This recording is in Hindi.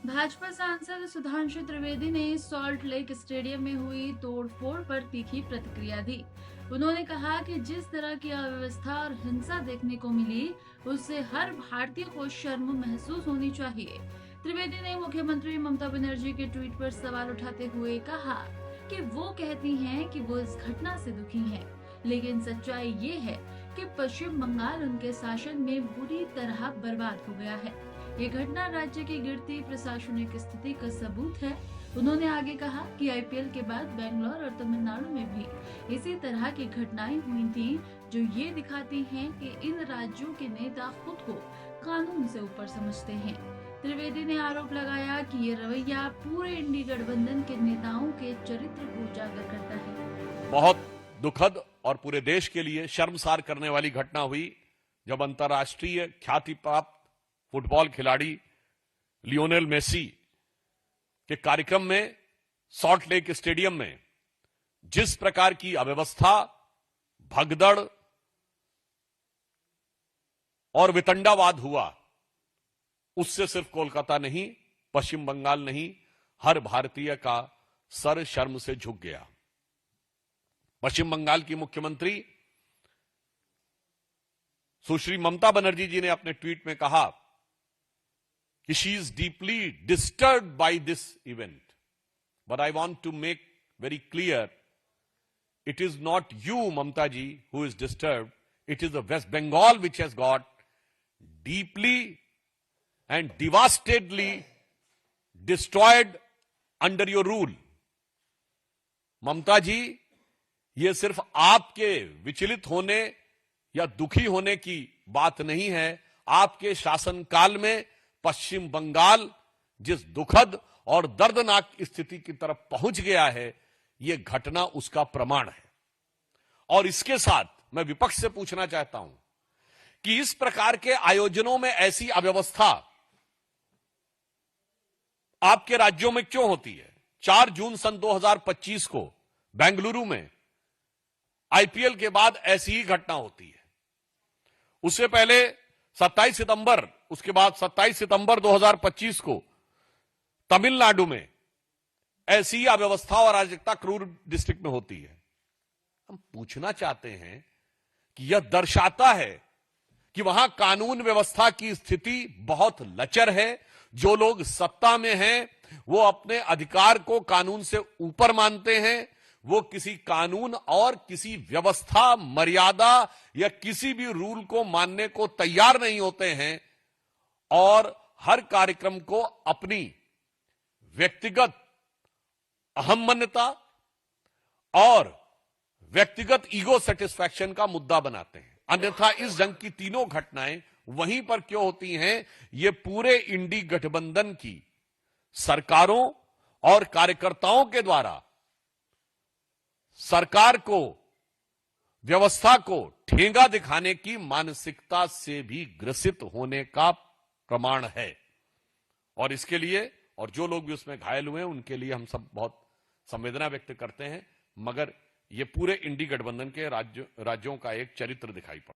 भाजपा सांसद सुधांशु त्रिवेदी ने सॉल्ट लेक स्टेडियम में हुई तोड़फोड़ पर तीखी प्रतिक्रिया दी। उन्होंने कहा कि जिस तरह की अव्यवस्था और हिंसा देखने को मिली, उससे हर भारतीय को शर्म महसूस होनी चाहिए। त्रिवेदी ने मुख्यमंत्री ममता बनर्जी के ट्वीट पर सवाल उठाते हुए कहा कि वो कहती हैं कि वो इस घटना से दुखी हैं, लेकिन सच्चाई ये है कि पश्चिम बंगाल उनके शासन में बुरी तरह बर्बाद हो गया है। ये घटना राज्य की गिरती प्रशासनिक स्थिति का सबूत है। उन्होंने आगे कहा कि आईपीएल के बाद बेंगलोर और तमिलनाडु में भी इसी तरह की घटनाएं हुई थीं, जो ये दिखाती हैं कि इन राज्यों के नेता खुद को कानून से ऊपर समझते हैं। त्रिवेदी ने आरोप लगाया कि ये रवैया पूरे इंडी गठबंधन के नेताओं के चरित्र को उजागर करता है। बहुत दुखद और पूरे देश के लिए शर्मसार करने वाली घटना हुई जब अंतर्राष्ट्रीय ख्याति प्राप्त फुटबॉल खिलाड़ी लियोनेल मेसी के कार्यक्रम में सॉल्ट लेक स्टेडियम में जिस प्रकार की अव्यवस्था, भगदड़ और वितंडावाद हुआ, उससे सिर्फ कोलकाता नहीं, पश्चिम बंगाल नहीं, हर भारतीय का सर शर्म से झुक गया। पश्चिम बंगाल की मुख्यमंत्री सुश्री ममता बनर्जी जी ने अपने ट्वीट में कहा कि she is deeply disturbed by this event, but I want to make very clear, it is not you Mamata ji who is disturbed, it is the West Bengal which has got deeply and devastatedly destroyed under your rule. Mamata ji, यह सिर्फ आपके विचलित होने या दुखी होने की बात नहीं है। आपके शासनकाल में पश्चिम बंगाल जिस दुखद और दर्दनाक स्थिति की तरफ पहुंच गया है, यह घटना उसका प्रमाण है। और इसके साथ मैं विपक्ष से पूछना चाहता हूं कि इस प्रकार के आयोजनों में ऐसी अव्यवस्था आपके राज्यों में क्यों होती है? 4 जून सन 2025 को बेंगलुरु में आईपीएल के बाद ऐसी ही घटना होती है। उससे पहले 27 सितंबर, उसके बाद 27 सितंबर 2025 को तमिलनाडु में ऐसी ही अव्यवस्था और अराजकता क्रूर डिस्ट्रिक्ट में होती है। हम पूछना चाहते हैं कि यह दर्शाता है कि वहां कानून व्यवस्था की स्थिति बहुत लचर है। जो लोग सत्ता में हैं, वो अपने अधिकार को कानून से ऊपर मानते हैं। वो किसी कानून और किसी व्यवस्था, मर्यादा या किसी भी रूल को मानने को तैयार नहीं होते हैं और हर कार्यक्रम को अपनी व्यक्तिगत अहम्मन्यता और व्यक्तिगत ईगो सेटिस्फैक्शन का मुद्दा बनाते हैं। अन्यथा इस जंग की तीनों घटनाएं वहीं पर क्यों होती हैं? ये पूरे इंडी गठबंधन की सरकारों और कार्यकर्ताओं के द्वारा सरकार को, व्यवस्था को ठेंगा दिखाने की मानसिकता से भी ग्रसित होने का प्रमाण है। और इसके लिए, और जो लोग भी उसमें घायल हुए हैं, उनके लिए हम सब बहुत संवेदना व्यक्त करते हैं। मगर ये पूरे इंडी गठबंधन के राज्यों का एक चरित्र दिखाई पड़ा।